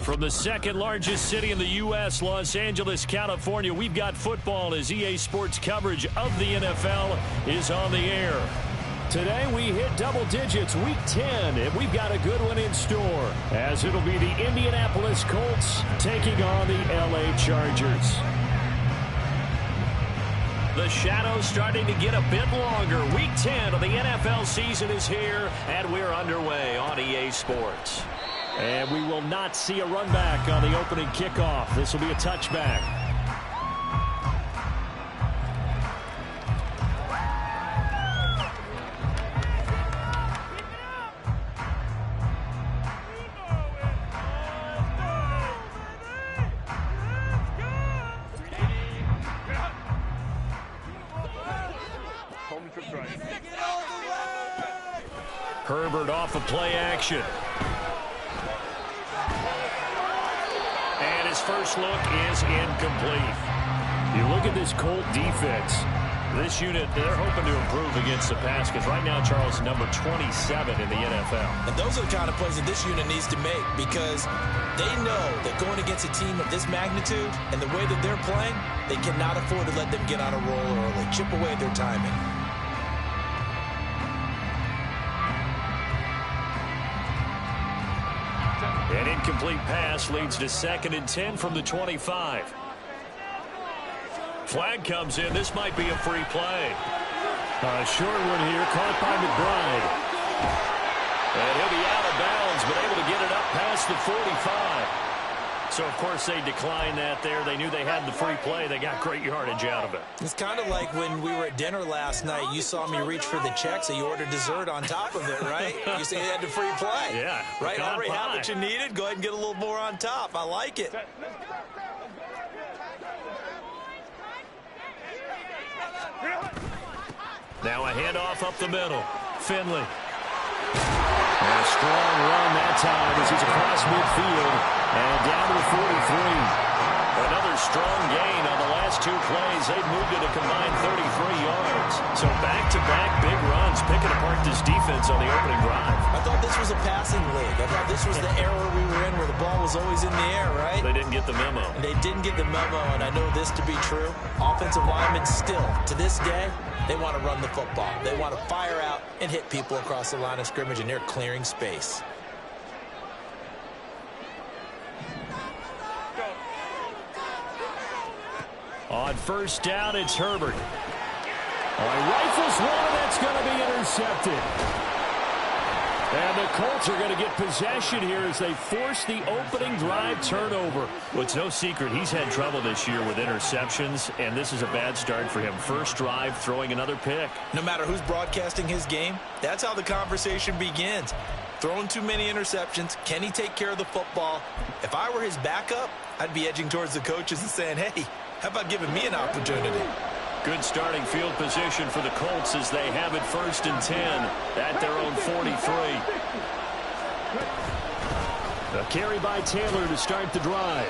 From the second largest city in the U.S., Los Angeles, California, we've got football as EA Sports coverage of the NFL is on the air. Today we hit double digits, week 10, and we've got a good one in store, as it'll be the Indianapolis Colts taking on the L.A. Chargers. The shadow's starting to get a bit longer. Week 10 of the NFL season is here, and we're underway on EA Sports. And we will not see a run back on the opening kickoff. This will be a touchback. Herbert off of play action. And his first look is incomplete. You look at this Colt defense. This unit, they're hoping to improve against the pass because right now, Charles, number 27 in the NFL. And those are the kind of plays that this unit needs to make because they know that going against a team of this magnitude and the way that they're playing, they cannot afford to let them get on a roll early, chip away at their timing. An incomplete pass leads to 2nd and 10 from the 25. Flag comes in. This might be a free play. A short one here, caught by McBride. And he'll be out of bounds, but able to get it up past the 45. So, of course, they declined that there. They knew they had the free play. They got great yardage out of it. It's kind of like when we were at dinner last night. You saw me reach for the check, so you ordered dessert on top of it, right? You said you had the free play. Yeah. Right? Already had what you needed. Go ahead and get a little more on top. I like it. Now a handoff up the middle. Finley. And a strong run that time as he's across midfield and down to the 43. Another strong gain on the last two plays. They've moved it a combined 33 yards. So back-to-back big runs, picking apart this defense on the opening drive. I thought this was a passing league. I thought this was the era we were in where the ball was always in the air, right? They didn't get the memo. They didn't get the memo, and I know this to be true. Offensive linemen still, to this day, they want to run the football. They want to fire out and hit people across the line of scrimmage, and they're clearing space. On first down, it's Herbert. Rifles one, that's going to be intercepted. And the Colts are going to get possession here as they force the opening drive turnover. Well, it's no secret he's had trouble this year with interceptions, and this is a bad start for him. First drive, throwing another pick. No matter who's broadcasting his game, that's how the conversation begins. Throwing too many interceptions. Can he take care of the football? If I were his backup, I'd be edging towards the coaches and saying, hey, how about giving me an opportunity? Good starting field position for the Colts as they have it 1st and 10 at their own 43. A carry by Taylor to start the drive.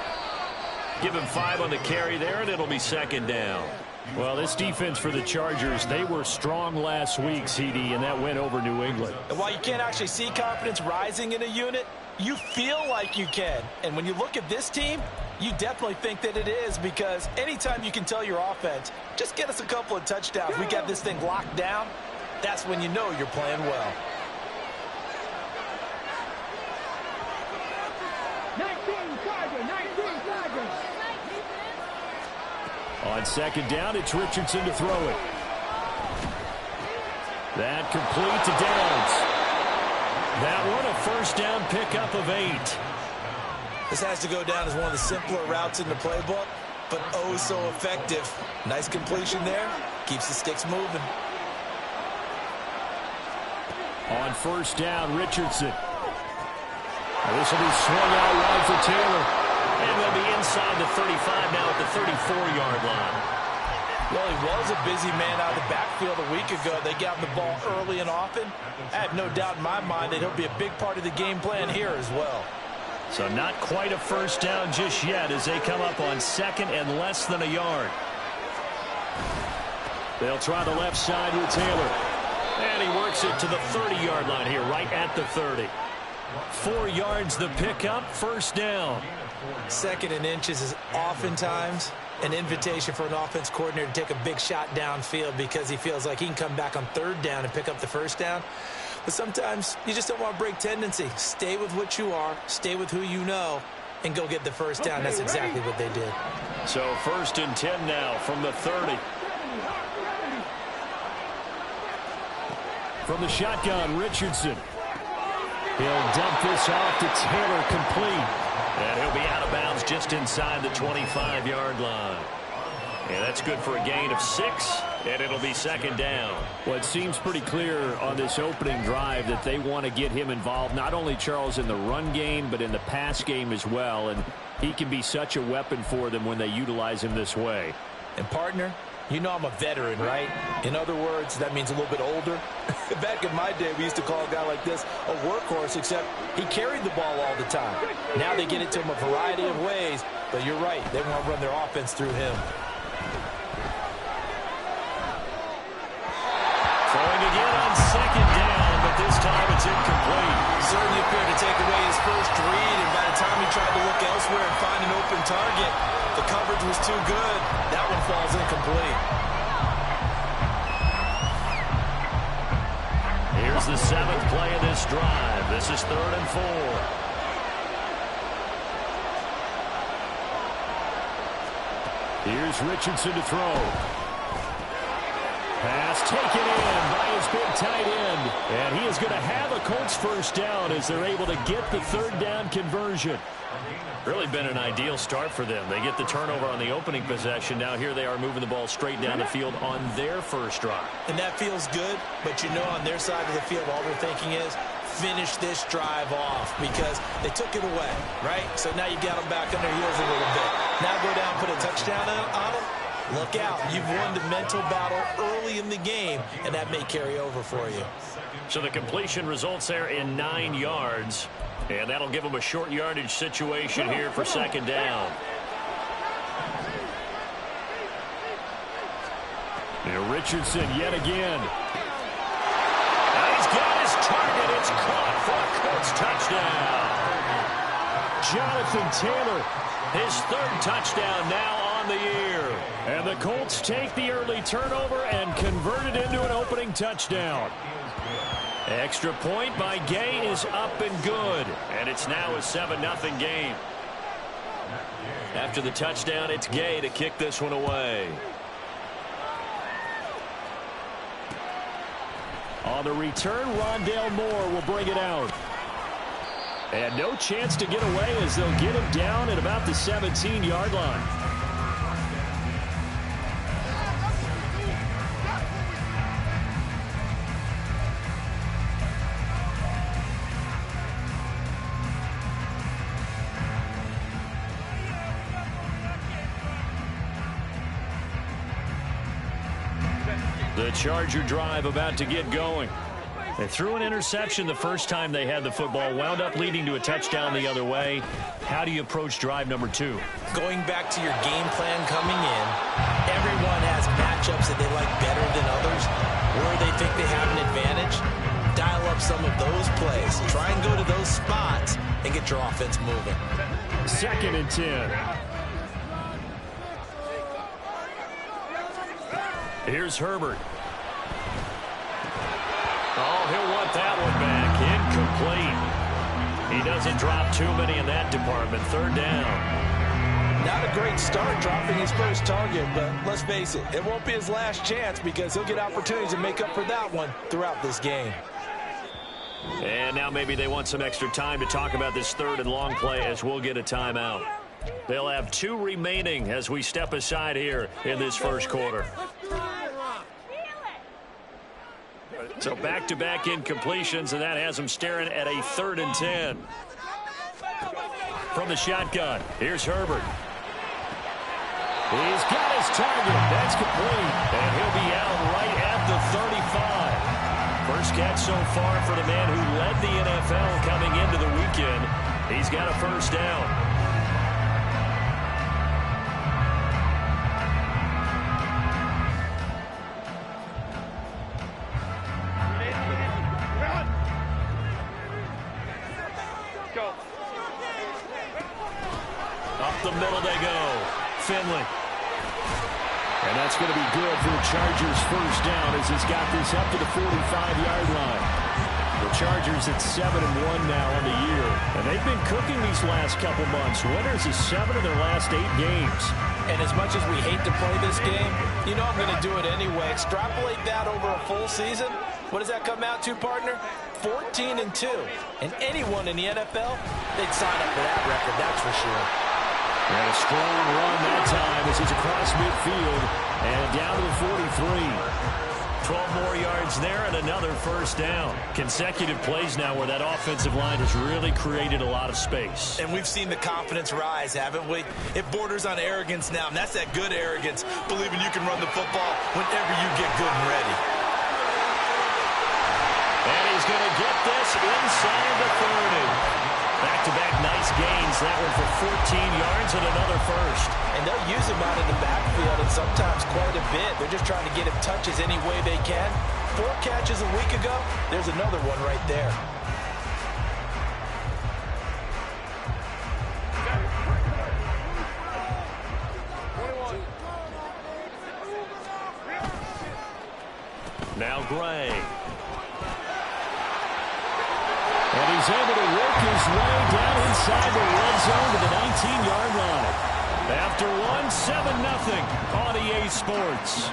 Give him 5 on the carry there, and it'll be 2nd down. Well, this defense for the Chargers, they were strong last week, CD, and that went over New England. And while you can't actually see confidence rising in a unit, you feel like you can. And when you look at this team, you definitely think that it is because anytime you can tell your offense, just get us a couple of touchdowns, we got this thing locked down, that's when you know you're playing well. 19 Chargers. On 2nd down, it's Richardson to throw it. That complete to Downs. That one a first down pickup of 8. This has to go down as one of the simpler routes in the playbook, but oh so effective. Nice completion there. Keeps the sticks moving. On first down, Richardson. This will be swung out wide for Taylor. And they'll be inside the 35 now at the 34-yard line. Well, he was a busy man out of the backfield a week ago. They got the ball early and often. I have no doubt in my mind that he'll be a big part of the game plan here as well. So not quite a first down just yet as they come up on 2nd and less than a yard. They'll try the left side with Taylor. And he works it to the 30-yard line here, right at the 30. 4 yards the pickup, first down. 2nd and inches is oftentimes an invitation for an offense coordinator to take a big shot downfield because he feels like he can come back on 3rd down and pick up the first down. But sometimes you just don't want to break tendency. Stay with what you are, stay with who you know, and go get the first down. That's exactly what they did. So 1st and 10 now from the 30. From the shotgun, Richardson. He'll dump this off to Taylor, complete. And he'll be out of bounds just inside the 25-yard line. And that's good for a gain of 6, and it'll be 2nd down. Well, it seems pretty clear on this opening drive that they want to get him involved, not only, Charles, in the run game, but in the pass game as well. And he can be such a weapon for them when they utilize him this way. And, partner, you know I'm a veteran, right? In other words, that means a little bit older. Back in my day, we used to call a guy like this a workhorse, except he carried the ball all the time. Now they get it to him a variety of ways, but you're right. They want to run their offense through him. Throwing again on 2nd down, but this time it's incomplete. Certainly appeared to take away his first read, and by the time he tried to look elsewhere and find an open target, the coverage was too good. That one falls incomplete. Here's the 7th play of this drive. This is 3rd and 4. Here's Richardson to throw. Pass taken in by his big tight end. And he is going to have a Colts first down as they're able to get the 3rd down conversion. Really been an ideal start for them. They get the turnover on the opening possession. Now here they are moving the ball straight down the field on their first drive. And that feels good, but you know on their side of the field all they're thinking is finish this drive off because they took it away, right? So now you got them back on their heels a little bit. Now go down, put a touchdown on them. Look out. You've won the mental battle early in the game, and that may carry over for you. So the completion results there in 9 yards, and that'll give them a short yardage situation here for 2nd down. Now Richardson yet again. And he's got his target. It's caught for a Colts touchdown. Jonathan Taylor, his 3rd touchdown now on the year. And the Colts take the early turnover and convert it into an opening touchdown. Extra point by Gay is up and good. And it's now a 7-0 game. After the touchdown, it's Gay to kick this one away. On the return, Rondale Moore will bring it out. And no chance to get away as they'll get him down at about the 17-yard line. The Charger drive about to get going. They threw an interception the first time they had the football, wound up leading to a touchdown the other way. How do you approach drive number 2? Going back to your game plan coming in, everyone has matchups that they like better than others. Where they think they have an advantage, dial up some of those plays. Try and go to those spots and get your offense moving. 2nd and 10. Here's Herbert. Oh, he'll want that one back. Incomplete. He doesn't drop too many in that department. 3rd down. Not a great start dropping his first target, but let's face it, it won't be his last chance because he'll get opportunities to make up for that one throughout this game. And now maybe they want some extra time to talk about this 3rd and long play as we'll get a timeout. They'll have 2 remaining as we step aside here in this first quarter. So back-to-back incompletions, and that has them staring at a 3rd and 10. From the shotgun, here's Herbert. He's got his target. That's complete. And he'll be out right at the 35. First catch so far for the man who led the NFL coming into the weekend. He's got a first down. go. Up the middle they go. Finley. And that's going to be good for the Chargers' first down as he's got this up to the 45-yard line. The Chargers at 7-1 now on the year. And they've been cooking these last couple months. Winners of 7 of their last 8 games. And as much as we hate to play this game, you know I'm going to do it anyway. Extrapolate that over a full season. What does that come out to, partner? 14-2. And anyone in the NFL, they'd sign up for that record, that's for sure. And a strong run that time as he's across midfield and down to the 43. 12 more yards there and another first down. Consecutive plays now where that offensive line has really created a lot of space. And we've seen the confidence rise, haven't we? It borders on arrogance now, and that's that good arrogance, believing you can run the football whenever you get good and ready. And he's going to get this inside the 30. Back-to-back nice gains. That one for 14 yards and another first. And they'll use him out in the backfield and sometimes quite a bit. They're just trying to get him touches any way they can. 4 catches a week ago. There's another one right there. Now Gray. And he's able to work his way down inside the red zone to the 19-yard line. After one, 7-0 on EA Sports.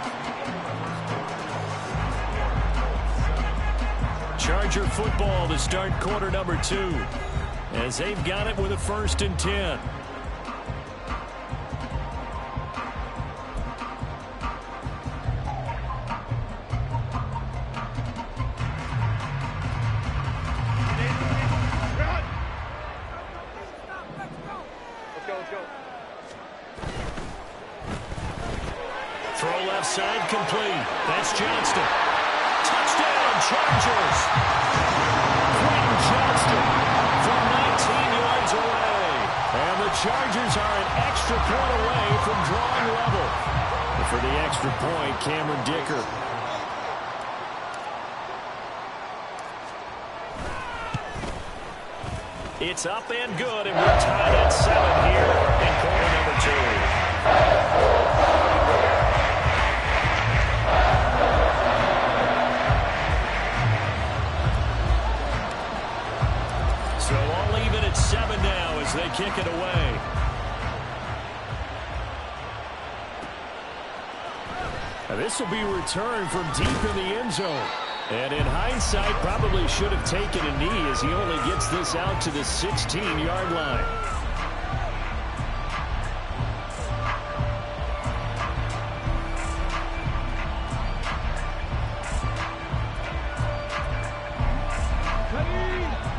Charger football to start quarter number 2. As they've got it with a 1st and 10. Throw left side complete. That's Johnston. Touchdown, Chargers. Quentin Johnston from 19 yards away. And the Chargers are an extra point away from drawing level. And for the extra point, Cameron Dicker. It's up and good, and we're tied at 7 here in quarter number 2. So I'll leave it at 7 now as they kick it away. Now this will be returned from deep in the end zone. And in hindsight, probably should have taken a knee as he only gets this out to the 16-yard line.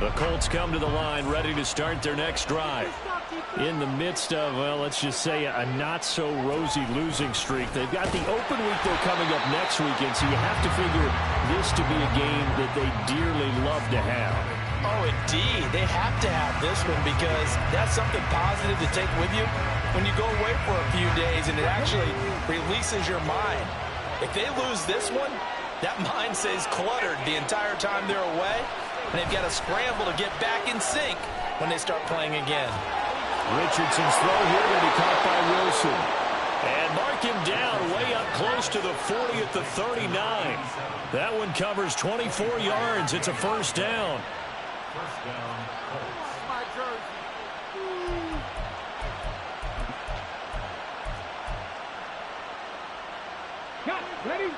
The Colts come to the line ready to start their next drive. In the midst of, well, let's just say a not-so-rosy losing streak. They've got the open week, though, coming up next weekend, so you have to figure this to be a game that they dearly love to have. Oh, indeed. They have to have this one because that's something positive to take with you when you go away for a few days, and it actually releases your mind. If they lose this one, that mind stays cluttered the entire time they're away, and they've got to scramble to get back in sync when they start playing again. Richardson's throw here going to be caught by Wilson. And mark him down way up close to the 40 at the 39. That one covers 24 yards. It's a first down. Cut. Ready?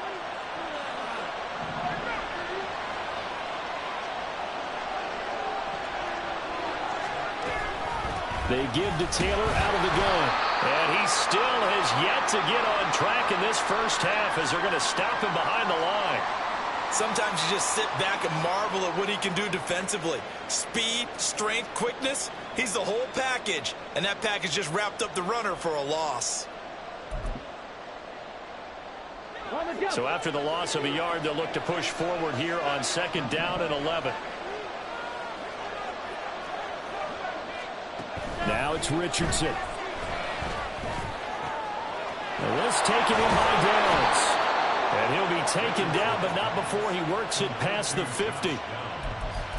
They give to Taylor out of the gun. And he still has yet to get on track in this first half as they're going to stop him behind the line. Sometimes you just sit back and marvel at what he can do defensively. Speed, strength, quickness, he's the whole package. And that package just wrapped up the runner for a loss. So after the loss of a yard, they'll look to push forward here on 2nd down and 11. Now it's Richardson. And let's take him in by downs. And he'll be taken down, but not before he works it past the 50.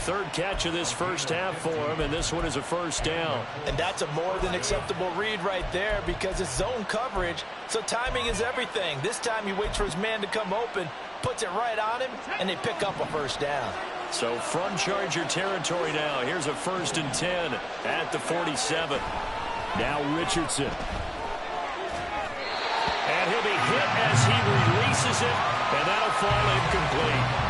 third catch of this first half for him, and this one is a first down. And that's a more than acceptable read right there because it's zone coverage, so timing is everything. This time he waits for his man to come open, puts it right on him, and they pick up a first down. So from Charger territory now. Here's a 1st and 10 at the 47. Now Richardson. And he'll be hit as he releases it, and that'll fall incomplete.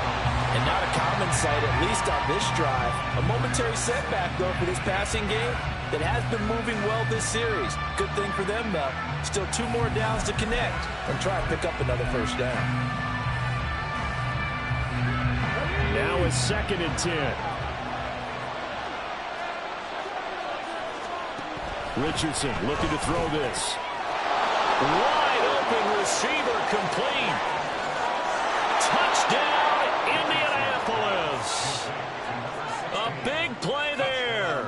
And not a common sight, at least on this drive. A momentary setback, though, for this passing game that has been moving well this series. Good thing for them, though. Still 2 more downs to connect and try and pick up another first down. Now it's 2nd and 10. Richardson looking to throw this. Wide open receiver complete. Touchdown, Indianapolis. A big play there.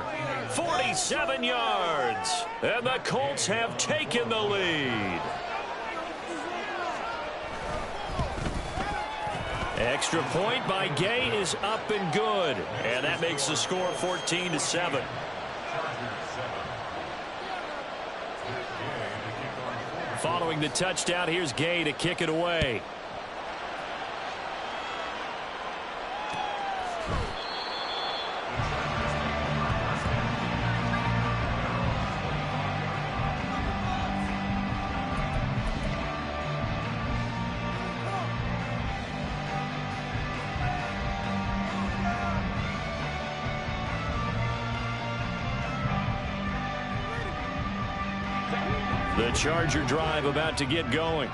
47 yards. And the Colts have taken the lead. Extra point by Gay is up and good. And that makes the score 14-7. Following the touchdown, here's Gay to kick it away. The Charger drive about to get going.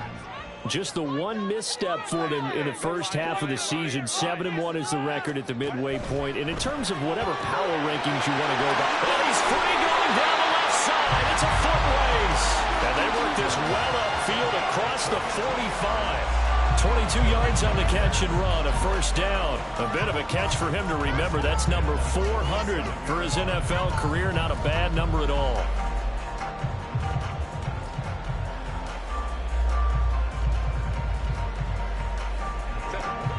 Just the one misstep for them in the first half of the season. 7-1 is the record at the midway point. And in terms of whatever power rankings you want to go by, oh, he's free going down the left side. It's a foot race. And they work this well upfield across the 45. 22 yards on the catch and run, a first down. A bit of a catch for him to remember. That's number 400 for his NFL career. Not a bad number at all.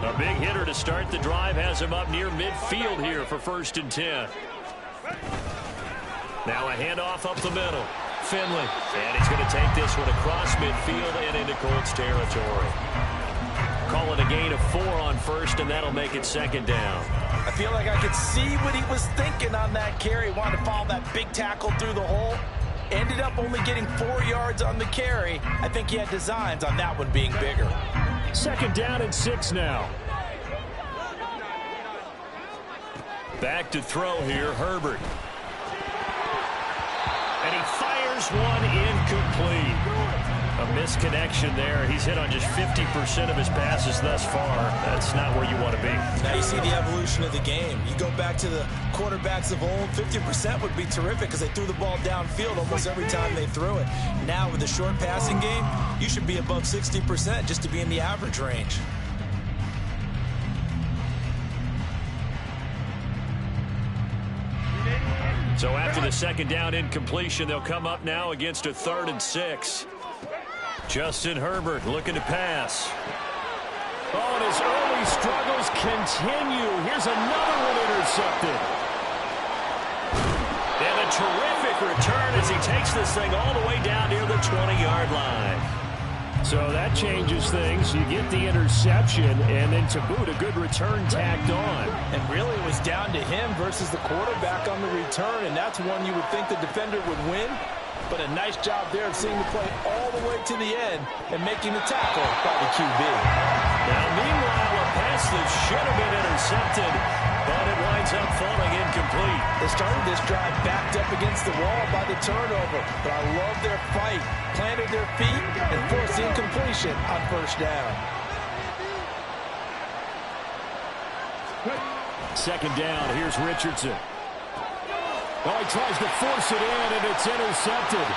A big hitter to start the drive has him up near midfield here for 1st and 10. Now a handoff up the middle. Finley. And he's going to take this one across midfield and into Colts territory. Call it a gain of 4 on 1st, and that'll make it 2nd down. I feel like I could see what he was thinking on that carry. Wanted to follow that big tackle through the hole. Ended up only getting 4 yards on the carry. I think he had designs on that one being bigger. 2nd down and 6 now. Back to throw here, Herbert. And he fires one incomplete. A misconnection there. He's hit on just 50% of his passes thus far. That's not where you want to be. Now you see the evolution of the game. You go back to the quarterbacks of old, 50% would be terrific because they threw the ball downfield almost every time they threw it. Now with the short passing game, you should be above 60% just to be in the average range. So after the 2nd down incompletion, they'll come up now against a 3rd and 6. Justin Herbert looking to pass. Oh, and his early struggles continue. Here's another one intercepted. And a terrific return as he takes this thing all the way down near the 20-yard line. So that changes things. You get the interception, and then to boot, a good return tacked on. And really it was down to him versus the quarterback on the return, and that's one you would think the defender would win. But a nice job there of seeing the play all the way to the end and making the tackle by the QB. Now, meanwhile, a pass that should have been intercepted, but it winds up falling incomplete. They started this drive backed up against the wall by the turnover, but I love their fight. Planted their feet and forced the incompletion on 1st down. 2nd down, here's Richardson. Oh, he tries to force it in, and it's intercepted.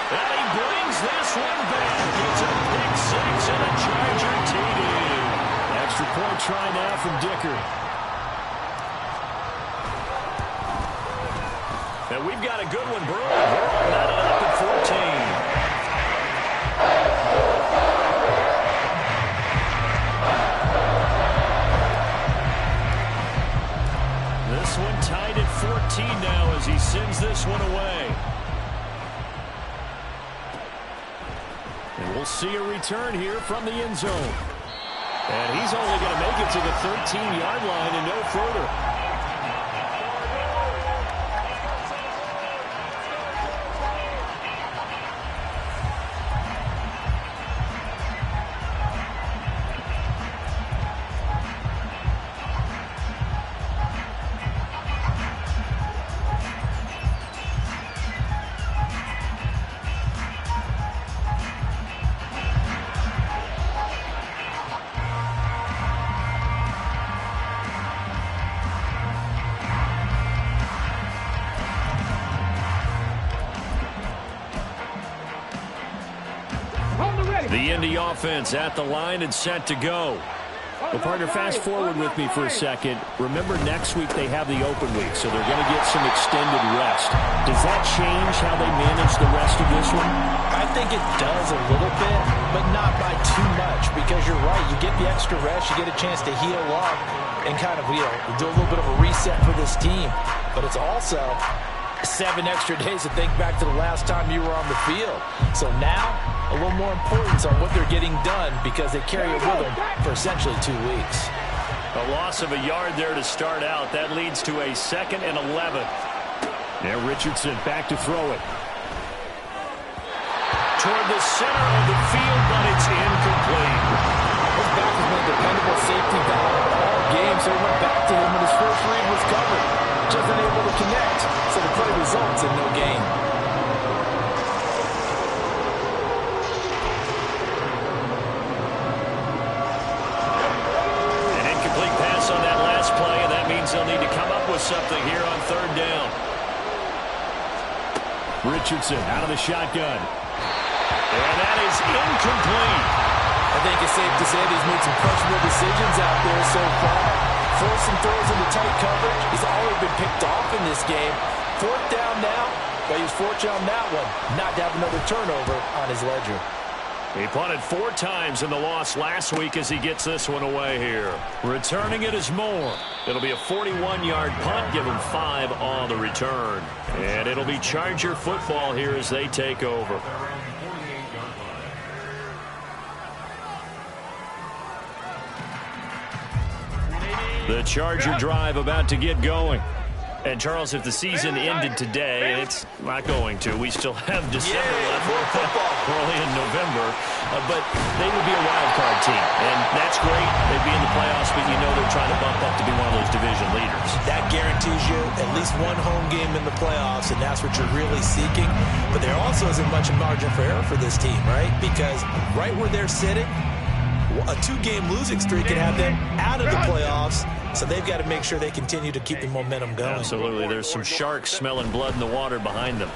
And he brings this one back. It's a pick 6 and a Charger TD. Extra point try now from Dicker. And we've got a good one brewing. We're all knotted up at 14. 13 now as he sends this one away. And we'll see a return here from the end zone. And he's only going to make it to the 13-yard line and no further. The Indy offense at the line and set to go. Well, partner, fast forward with me for a second. Remember, next week they have the open week, so they're going to get some extended rest. Does that change how they manage the rest of this one? I think it does a little bit, but not by too much, because you're right. You get the extra rest, you get a chance to heal up and kind of, do a little bit of a reset for this team. But it's also 7 extra days to think back to the last time you were on the field. So now, a little more importance on what they're getting done because they carry it with them for essentially 2 weeks. A loss of a yard there to start out. That leads to a 2nd and 11. Now Richardson back to throw it. Toward the center of the field, but it's incomplete. His back has been a dependable safety valve all game, so he went back to him when his first read was covered. Just unable to connect, so the play results in no gain. On that last play, and that means they'll need to come up with something here on 3rd down. Richardson out of the shotgun. And that is incomplete. I think it's safe to say that he's made some questionable decisions out there so far. Forcing throws into tight coverage. He's already been picked off in this game. 4th down now, but he's fortunate on that one not to have another turnover on his ledger. He punted 4 times in the loss last week as he gets this one away here. Returning it is Moore. It'll be a 41-yard punt, give him 5 on the return. And it'll be Charger football here as they take over. The Charger drive about to get going. And, Charles, if the season ended today, it's not going to. We still have December left, early in November. But they would be a wild card team. And that's great. They'd be in the playoffs, but you know they're trying to bump up to be one of those division leaders. That guarantees you at least one home game in the playoffs, and that's what you're really seeking. But there also isn't much margin for error for this team, right? Because right where they're sitting, a 2-game losing streak can have them out of the playoffs. So they've got to make sure they continue to keep the momentum going. Absolutely. There's some sharks smelling blood in the water behind them.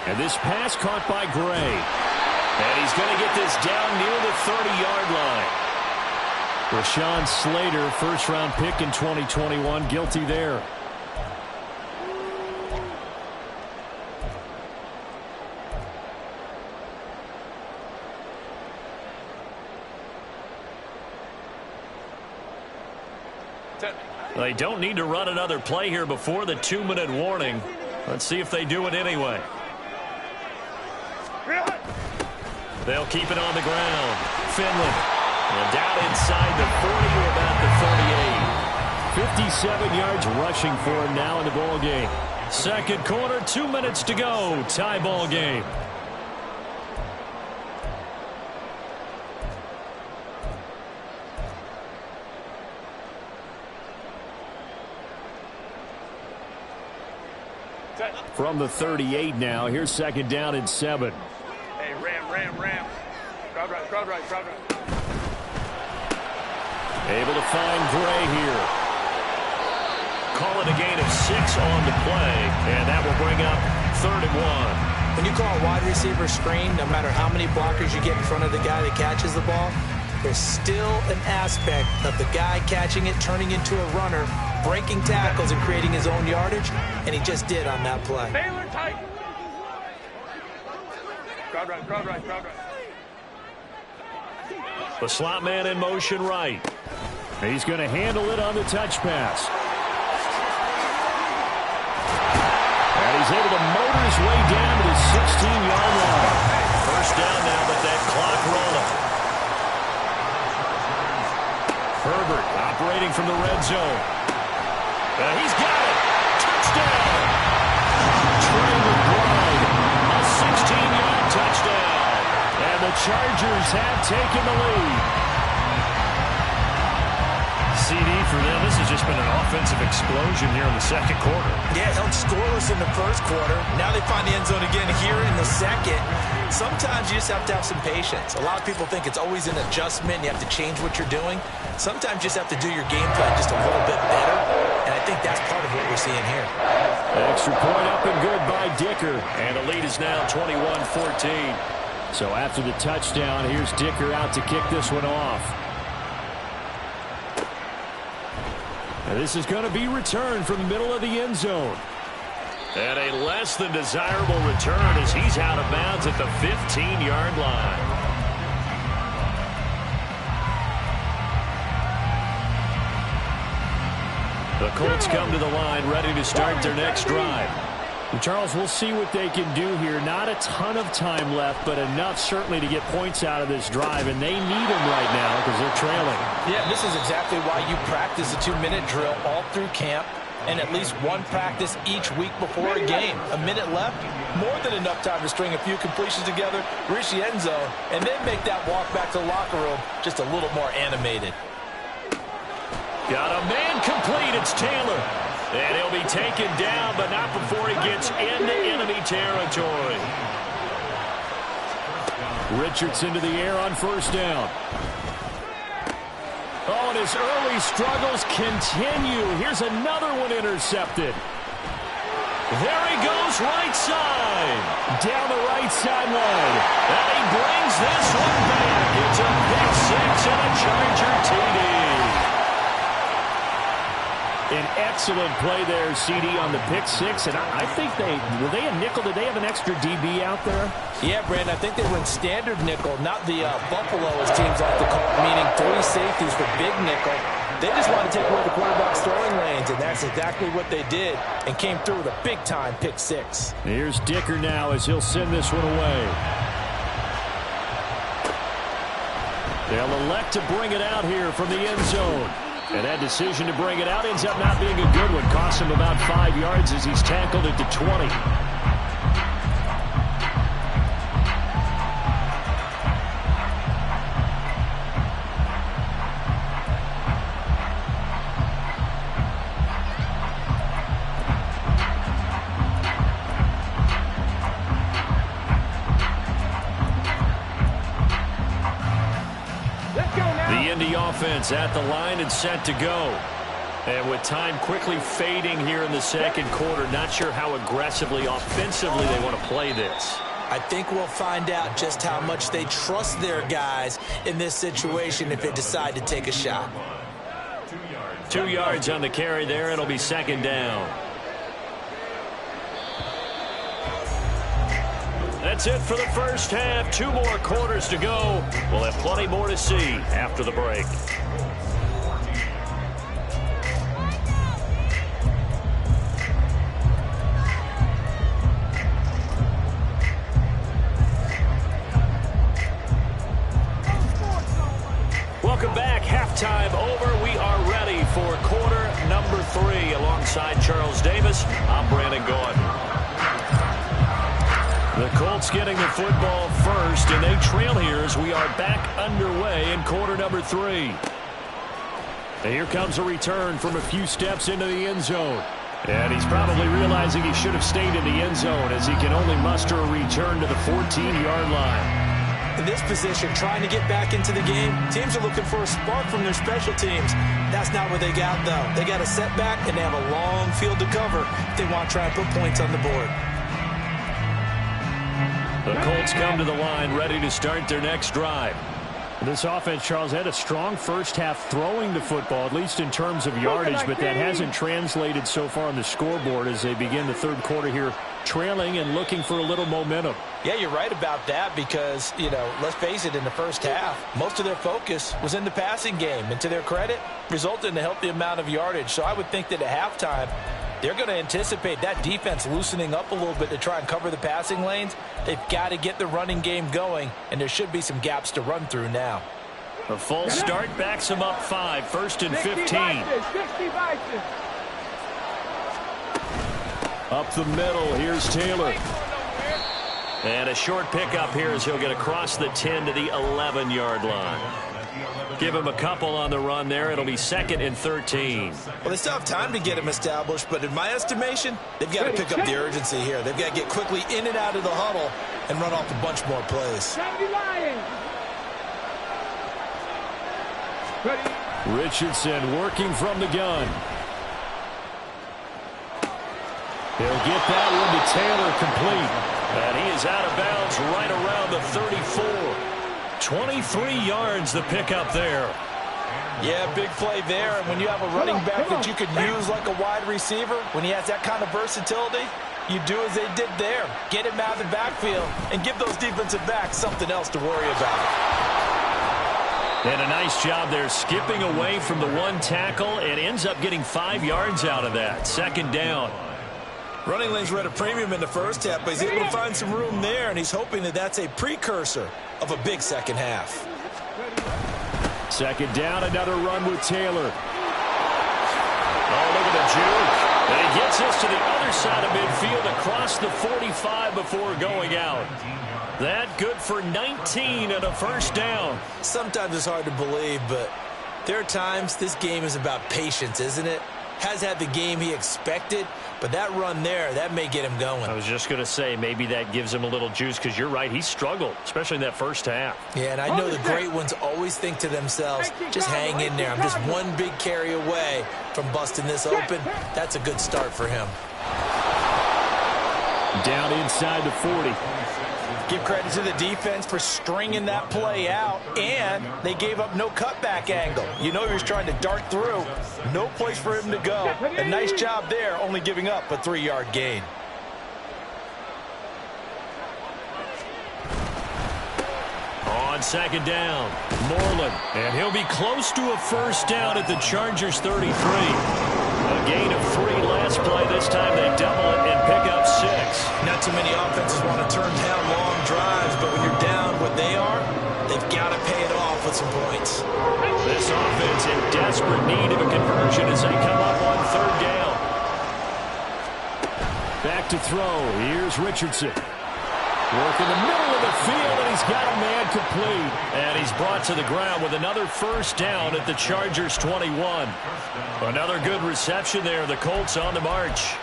And this pass caught by Gray. And he's going to get this down near the 30-yard line. Rashawn Slater, first-round pick in 2021, guilty there. They don't need to run another play here before the 2-minute warning. Let's see if they do it anyway. They'll keep it on the ground. Finland. And down inside the 40 or about the 38. 57 yards rushing for him now in the ball game. Second quarter, 2 minutes to go. Tie ball game. From the 38 now, here's 2nd down and 7. Hey, Ram. Crowd right. Able to find Gray here. Call it a gain of 6 on the play, and that will bring up 3rd and 1. When you call a wide receiver screen, no matter how many blockers you get in front of the guy that catches the ball, there's still an aspect of the guy catching it, turning into a runner, breaking tackles and creating his own yardage, and he just did on that play. Baylor tight. Crowd right. The slot man in motion right. He's going to handle it on the touch pass. he's able to motor his way down to the 16-yard line. First down now, but that clock rolling. Herbert operating from the red zone. He's got it. Touchdown. Trey McBride, a 16-yard touchdown. And the Chargers have taken the lead. CD for them. This has just been an offensive explosion here in the second quarter. Yeah, held scoreless in the first quarter. Now they find the end zone again here in the second. Sometimes you just have to have some patience. A lot of people think it's always an adjustment. You have to change what you're doing. Sometimes you just have to do your game plan just a little bit better. And I think that's part of what we're seeing here. Extra point up and good by Dicker. And the lead is now 21-14. So after the touchdown, here's Dicker out to kick this one off. And this is going to be returned from the middle of the end zone. And a less than desirable return as he's out of bounds at the 15-yard line. The Colts come to the line ready to start their next drive. And Charles, we'll see what they can do here. Not a ton of time left, but enough certainly to get points out of this drive. And they need them right now because they're trailing. Yeah, this is exactly why you practice a 2-minute drill all through camp and at least one practice each week before a game. A minute left, more than enough time to string a few completions together, reach the end zone, and then make that walk back to the locker room just a little more animated. Got a man complete. It's Taylor. And he'll be taken down, but not before he gets into enemy territory. Richardson to the air on first down. Oh, and his early struggles continue. Here's another one intercepted. There he goes, right side. Down the right sideline. And he brings this one back. It's a pick six and a Charger TD. An excellent play there, CD, on the pick six. And I think were they a nickel? Did they have an extra DB out there? Yeah, Brandon, I think they went standard nickel, not the Buffalo, as teams like to call it, meaning 3 safeties for big nickel. They just want to take away the quarterback's throwing lanes, and that's exactly what they did and came through with a big-time pick six. Here's Dicker now as he'll send this one away. They'll elect to bring it out here from the end zone. And that decision to bring it out ends up not being a good one. Costs him about 5 yards as he's tackled at the 20. Offense at the line and set to go. And with time quickly fading here in the second quarter, not sure how aggressively, offensively they want to play this. I think we'll find out just how much they trust their guys in this situation if they decide to take a shot. 2 yards on the carry there. It'll be second down. That's it for the first half. 2 more quarters to go. We'll have plenty more to see after the break. Welcome back. Halftime over. We are ready for quarter number 3. Alongside Charles Davis, I'm Brandon Gordon. The Colts getting the football first, and they trail here as we are back underway in quarter number 3. And here comes a return from a few steps into the end zone. And he's probably realizing he should have stayed in the end zone as he can only muster a return to the 14-yard line. In this position, trying to get back into the game, teams are looking for a spark from their special teams. That's not what they got, though. They got a setback, and they have a long field to cover if they want to try and put points on the board. The Colts come to the line ready to start their next drive. This offense, Charles, had a strong first half throwing the football, at least in terms of yardage, but that hasn't translated so far on the scoreboard as they begin the third quarter here, trailing and looking for a little momentum. Yeah, you're right about that because, let's face it, in the first half, most of their focus was in the passing game. And to their credit, resulted in a healthy amount of yardage. So I would think that at halftime, They're going to anticipate that defense loosening up a little bit to try and cover the passing lanes. They've got to get the running game going, and there should be some gaps to run through now. A full start backs them up 5, 1st and 15. Up the middle, here's Taylor. And a short pickup here as he'll get across the 10 to the 11-yard line. Give him a couple on the run there. It'll be 2nd and 13. Well, they still have time to get him established, but in my estimation, they've got to pick up the urgency here. They've got to get quickly in and out of the huddle and run off a bunch more plays. Richardson working from the gun. He'll get that one to Taylor complete. And he is out of bounds right around the 34. 23 yards the pickup there. Yeah, big play there. And when you have a running back that you can use like a wide receiver, when he has that kind of versatility, you do as they did there. Get him out of the backfield and give those defensive backs something else to worry about. And a nice job there skipping away from the one tackle and ends up getting 5 yards out of that. 2nd down. Running lanes were at a premium in the first half, but he's able to find some room there, and he's hoping that that's a precursor of a big second half. 2nd down, another run with Taylor. Oh, look at the juke. And he gets us to the other side of midfield across the 45 before going out. That good for 19 and a 1st down. Sometimes it's hard to believe, but there are times this game is about patience, isn't it? Has had the game he expected, but that run there, that may get him going. I was just going to say, maybe that gives him a little juice, because you're right, he struggled, especially in that first half. Yeah, and I know the great ones always think to themselves, just hang in there. I'm just one big carry away from busting this open. That's a good start for him. Down inside the 40. Give credit to the defense for stringing that play out, and they gave up no cutback angle. You know he was trying to dart through. No place for him to go. A nice job there, only giving up a 3-yard gain. On 2nd down, Moreland. And he'll be close to a 1st down at the Chargers' 33. A gain of 3 last play. This time they double it and pick up 6. Not too many offenses want to turn down long drives, but when you're down what they are, they've got to pay it off with some points. This offense in desperate need of a conversion as they come up on 3rd down. Back to throw. Here's Richardson. Work in the middle of the field, and he's got a man complete. And he's brought to the ground with another 1st down at the Chargers' 21. Another good reception there. The Colts on the march.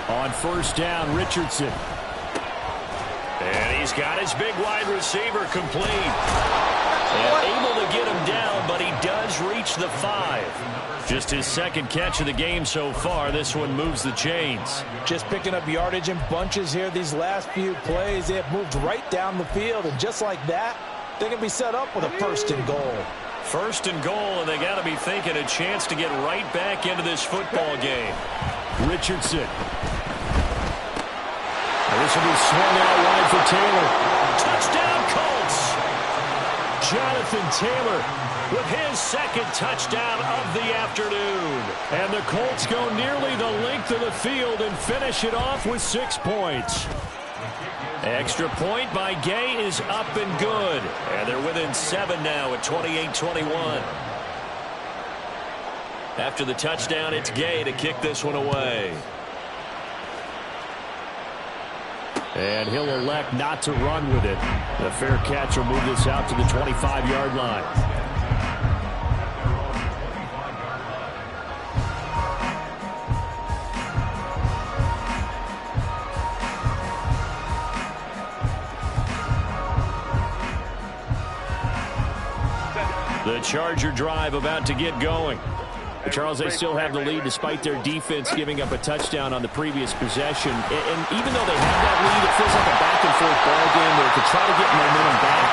On 1st down, Richardson. And he's got his big wide receiver complete. And able to get him down, but he does reach the 5. Just his 2nd catch of the game so far. This one moves the chains. Just picking up yardage in bunches here these last few plays. They have moved right down the field, and just like that, they can be set up with a 1st and goal. 1st and goal, and they got to be thinking a chance to get right back into this football game. Richardson. This will be swung out wide for Taylor. Touchdown, Colts! Jonathan Taylor with his 2nd touchdown of the afternoon. And the Colts go nearly the length of the field and finish it off with 6 points. Extra point by Gay is up and good. And they're within 7 now at 28-21. After the touchdown, it's Gay to kick this one away. And he'll elect not to run with it. The fair catch will move this out to the 25-yard line. The Charger drive about to get going. Charles, they still have the lead despite their defense giving up a touchdown on the previous possession. And even though they have that lead, it feels like a back-and-forth ball game where to try to get momentum back,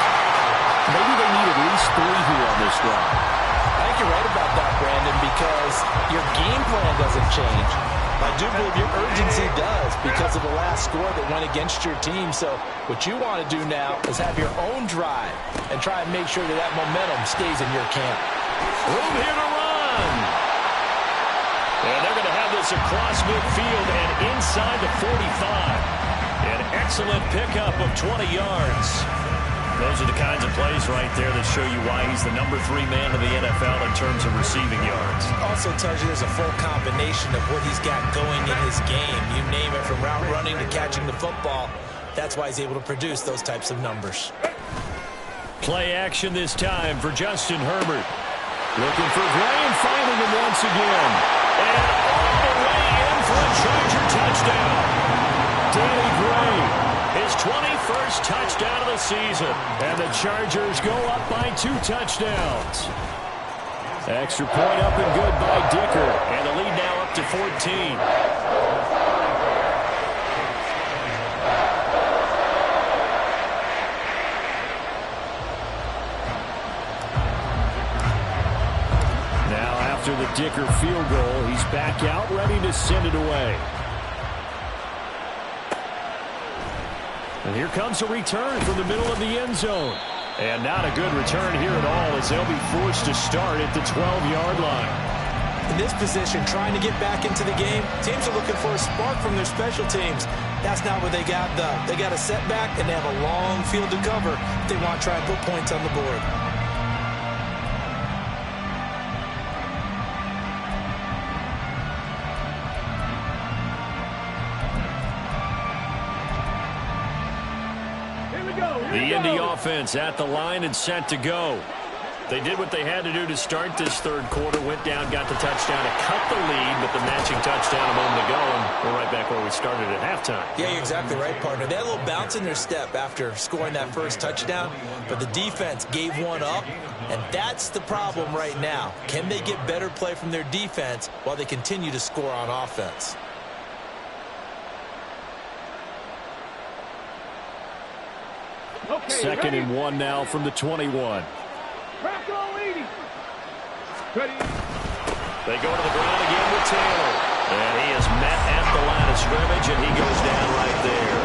maybe they need at least 3 here on this drive. I think you're right about that, Brandon, because your game plan doesn't change. I do believe your urgency does because of the last score that went against your team. So what you want to do now is have your own drive and try and make sure that that momentum stays in your camp. Room here to run. And they're going to have this across midfield and inside the 45. An excellent pickup of 20 yards. Those are the kinds of plays right there that show you why he's the #3 man in the NFL in terms of receiving yards. Also tells you there's a full combination of what he's got going in his game. You name it, from route running to catching the football. That's why he's able to produce those types of numbers. Play action this time for Justin Herbert. Looking for Gray and finding him once again. And all the way in for a Charger touchdown. Danny Gray, his 21st touchdown of the season. And the Chargers go up by 2 touchdowns. Extra point up and good by Dicker. And the lead now up to 14. After the Dicker field goal, he's back out, ready to send it away. And here comes a return from the middle of the end zone. And not a good return here at all, as they'll be forced to start at the 12-yard line. In this position, trying to get back into the game, teams are looking for a spark from their special teams. That's not what they got, though. They got a setback, and they have a long field to cover if they want to try and put points on the board. The Indy offense at the line and set to go. They did what they had to do to start this third quarter. Went down, got the touchdown to cut the lead, but the matching touchdown a moment ago, and we're right back where we started at halftime. Yeah, you're exactly right, partner. They had a little bounce in their step after scoring that first touchdown, but the defense gave one up, and that's the problem right now. Can they get better play from their defense while they continue to score on offense? Okay, 2nd and 1 now from the 21. Crack all 80. Ready. They go to the ground again with Taylor. And he is met at the line of scrimmage, and he goes down right there.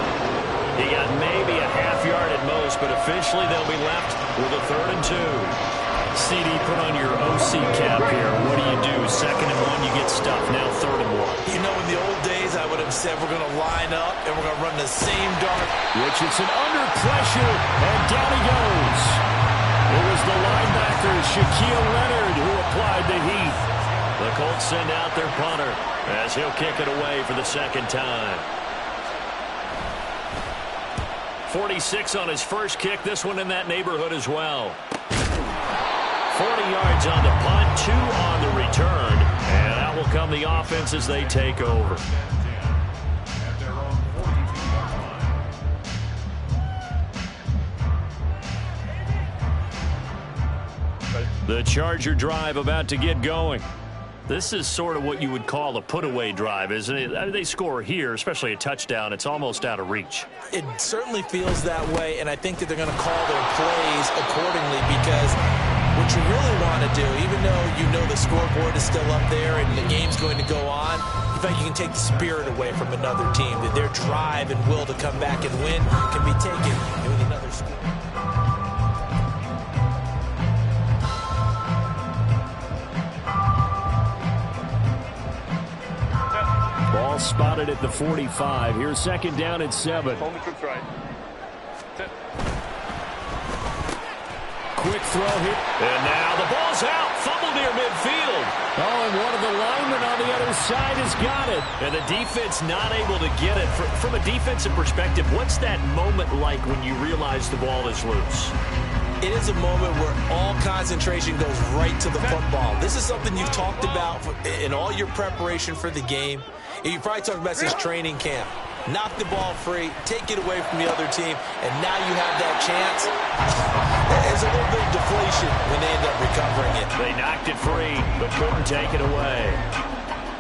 He got maybe a half yard at most, but officially they'll be left with a 3rd and 2. CD, put on your OC cap here. What do you do? 2nd and 1, you get stuffed. Now 3rd and 1. You know, in the old days, I would have said we're going to line up and we're going to run the same dart. Richardson under pressure, and down he goes. It was the linebacker, Shaquille Leonard, who applied the heat. The Colts send out their punter as he'll kick it away for the 2nd time. 46 on his first kick. This one in that neighborhood as well. 40 yards on the punt, 2 on the return. And out will come the offense as they take over. The Charger drive about to get going. This is sort of what you would call a put-away drive, isn't it? I mean, they score here, especially a touchdown. It's almost out of reach. It certainly feels that way, and I think that they're going to call their plays accordingly, because what you really want to do, even though you know the scoreboard is still up there and the game's going to go on, you think you can take the spirit away from another team, that their drive and will to come back and win can be taken with another score. Ball spotted at the 45. Here's 2nd down and 7. Hold the cooks right. Quick throw here. And now the ball's out. Fumble near midfield. Oh, and one of the linemen on the other side has got it. And the defense not able to get it. From a defensive perspective, what's that moment like when you realize the ball is loose? It is a moment where all concentration goes right to the football. This is something you've talked about in all your preparation for the game. You probably talked about since training camp. Knock the ball free, take it away from the other team, and now you have that chance. There's a little bit of deflation when they end up recovering it. They knocked it free, but couldn't take it away.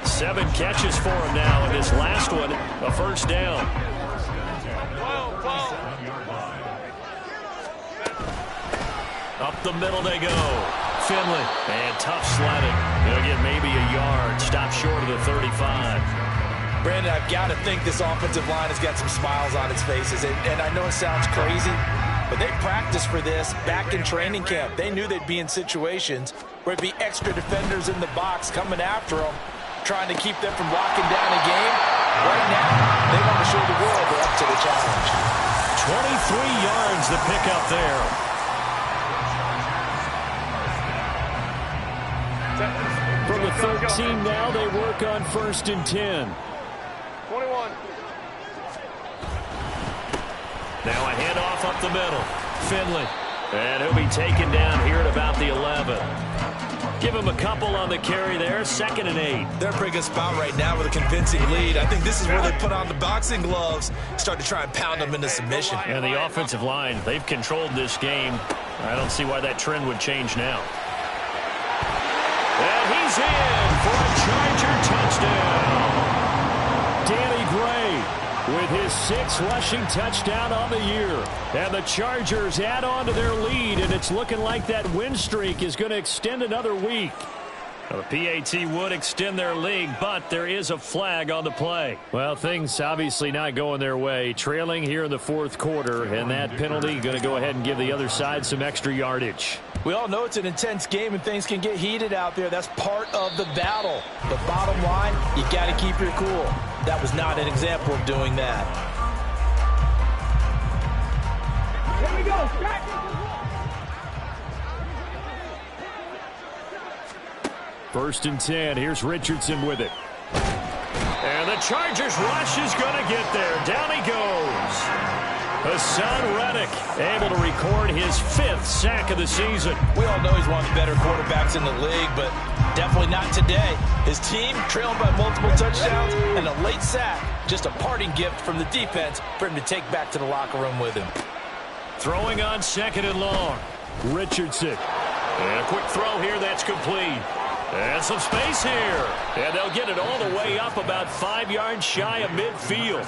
7 catches for him now, and this last one, a 1st down. Up the middle they go. Finley, and tough sledding. They'll get maybe a yard. Stop short of the 35. Brandon, I've got to think this offensive line has got some smiles on its faces. And I know it sounds crazy, but they practiced for this back in training camp. They knew they'd be in situations where it'd be extra defenders in the box coming after them, trying to keep them from locking down a game. Right now, they want to show the world they're up to the challenge. 23 yards the pickup there. From the 13 now, they work on 1st and 10. 21. Now a handoff up the middle. Finley. And he'll be taken down here at about the 11. Give him a couple on the carry there. 2nd and 8. They're in a pretty good spot right now with a convincing lead. I think this is where they put on the boxing gloves, start to try and pound them into submission. And the offensive line, they've controlled this game. I don't see why that trend would change now. And he's in for a Charger touchdown. Danny Gray with his 6th rushing touchdown on the year. And the Chargers add on to their lead, and it's looking like that win streak is going to extend another week. Well, the PAT would extend their lead, but there is a flag on the play. Well, things obviously not going their way. Trailing here in the 4th quarter, and that penalty going to go ahead and give the other side some extra yardage. We all know it's an intense game and things can get heated out there. That's part of the battle. The bottom line, you got to keep your cool. That was not an example of doing that. Here we go. 1st and 10. Here's Richardson with it. And the Chargers rush is going to get there. Down he goes. Hassan Reddick able to record his 5th sack of the season. We all know he's one of the better quarterbacks in the league, but definitely not today. His team trailing by multiple touchdowns and a late sack. Just a parting gift from the defense for him to take back to the locker room with him. Throwing on 2nd and long. Richardson. And a quick throw here that's complete. And some space here. And they'll get it all the way up about 5 yards shy of midfield.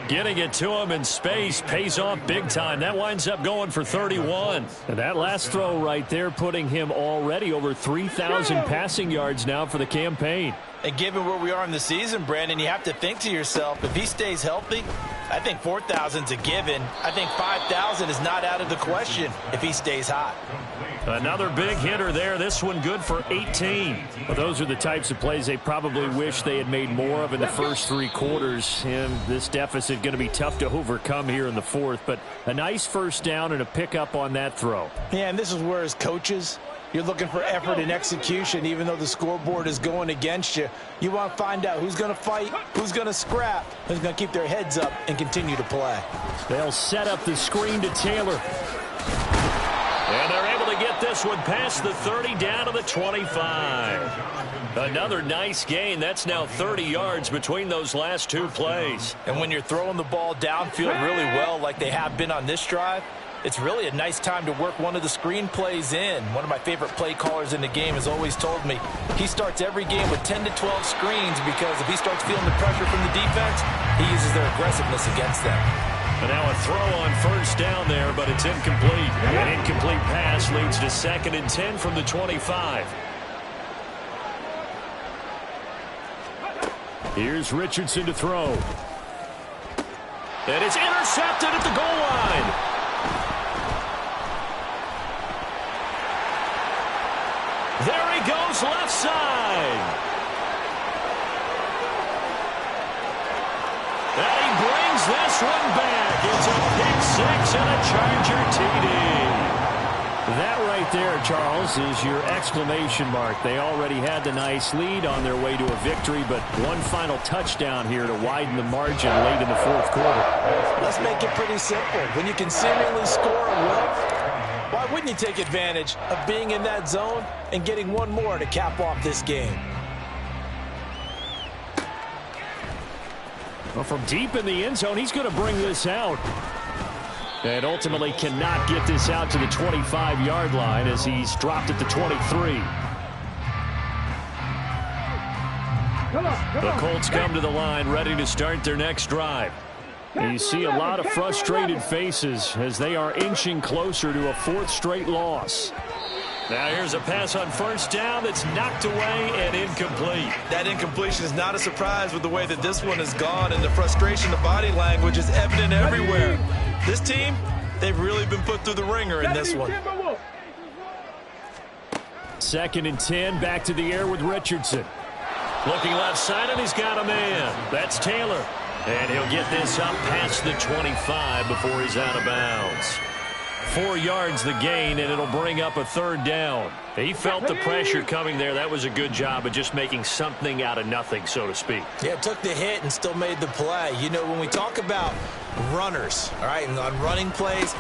Getting it to him in space pays off big time. That winds up going for 31. And that last throw right there putting him already over 3,000 passing yards now for the campaign. And given where we are in the season, Brandon, you have to think to yourself, if he stays healthy, I think 4,000's a given. I think 5,000 is not out of the question if he stays hot. Another big hitter there. This one good for 18. Well, those are the types of plays they probably wish they had made more of in the first 3 quarters. And this deficit going to be tough to overcome here in the 4th. But a nice first down and a pickup on that throw. Yeah, and this is where as coaches, you're looking for effort and execution. Even though the scoreboard is going against you, you want to find out who's going to fight, who's going to scrap, who's going to keep their heads up and continue to play. They'll set up the screen to Taylor. And they're able to get this one past the 30 down to the 25. Another nice gain. That's now 30 yards between those last 2 plays. And when you're throwing the ball downfield really well like they have been on this drive, it's really a nice time to work one of the screen plays in. One of my favorite play callers in the game has always told me he starts every game with 10 to 12 screens because if he starts feeling the pressure from the defense, he uses their aggressiveness against them. And now a throw on 1st down there, but it's incomplete. An incomplete pass leads to 2nd and 10 from the 25. Here's Richardson to throw. And it's intercepted at the goal line. There he goes, left side. And he brings this one back. It's a pick 6 and a Charger TD. That right there, Charles, is your exclamation mark. They already had the nice lead on their way to a victory, but one final touchdown here to widen the margin late in the 4th quarter. Let's make it pretty simple. When you can seemingly score a will, why wouldn't you take advantage of being in that zone and getting one more to cap off this game? Well, from deep in the end zone, he's going to bring this out. And ultimately cannot get this out to the 25-yard line as he's dropped at the 23. The Colts come to the line ready to start their next drive. And you see a lot of frustrated faces as they are inching closer to a 4th straight loss. Now here's a pass on first down that's knocked away and incomplete. That incompletion is not a surprise with the way that this one has gone, and the frustration, the body language is evident everywhere. This team, they've really been put through the ringer in this one. 2nd and 10, back to the air with Richardson. Looking left side, and he's got a man. That's Taylor. And he'll get this up past the 25 before he's out of bounds. 4 yards the gain, and it'll bring up a 3rd down. He felt the pressure coming there. That was a good job of just making something out of nothing, so to speak. Yeah, took the hit and still made the play. You know, when we talk about runners, all right, and on running plays,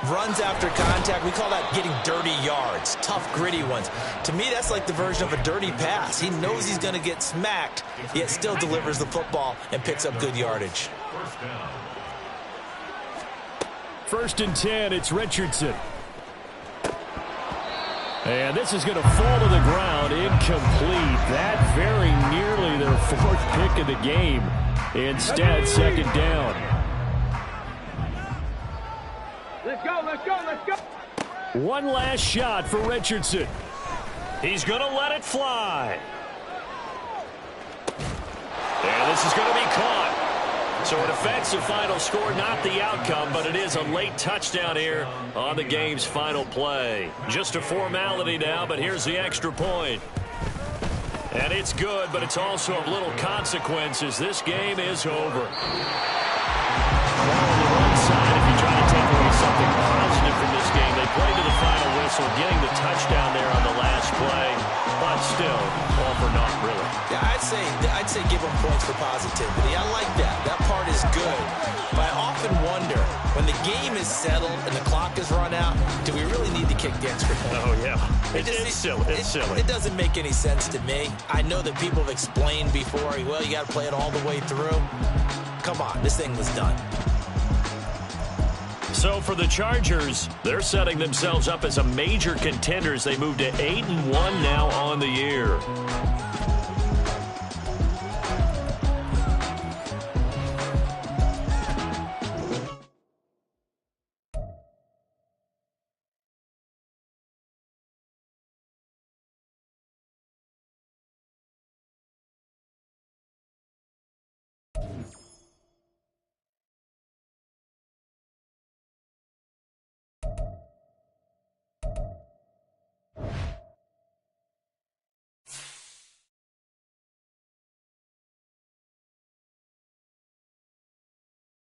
runs after contact, we call that getting dirty yards, tough, gritty ones. To me, that's like the version of a dirty pass. He knows he's going to get smacked, yet still delivers the football and picks up good yardage. 1st and 10, it's Richardson. And this is going to fall to the ground, incomplete. That very nearly their 4th pick of the game. Instead, 2nd down. Let's go, let's go, let's go. One last shot for Richardson. He's going to let it fly. And this is going to be caught. So it affects the final score, not the outcome, but it is a late touchdown here on the game's final play. Just a formality now, but here's the extra point. And it's good, but it's also of little consequences. This game is over. Well, on the one side, if you try to take away something positive from this game, they play to the final whistle, getting the touchdown there on the last play, but still, all for naught, really. Yeah, I'd say give them points for positivity. I like that. That part is good. But I often wonder, when the game is settled and the clock is run out, do we really need to kick the extra point? Oh, yeah. It's silly. It's silly. It doesn't make any sense to me. I know that people have explained before, well, you got to play it all the way through. Come on, this thing was done. So for the Chargers, they're setting themselves up as a major contender as they move to 8-1 now on the year.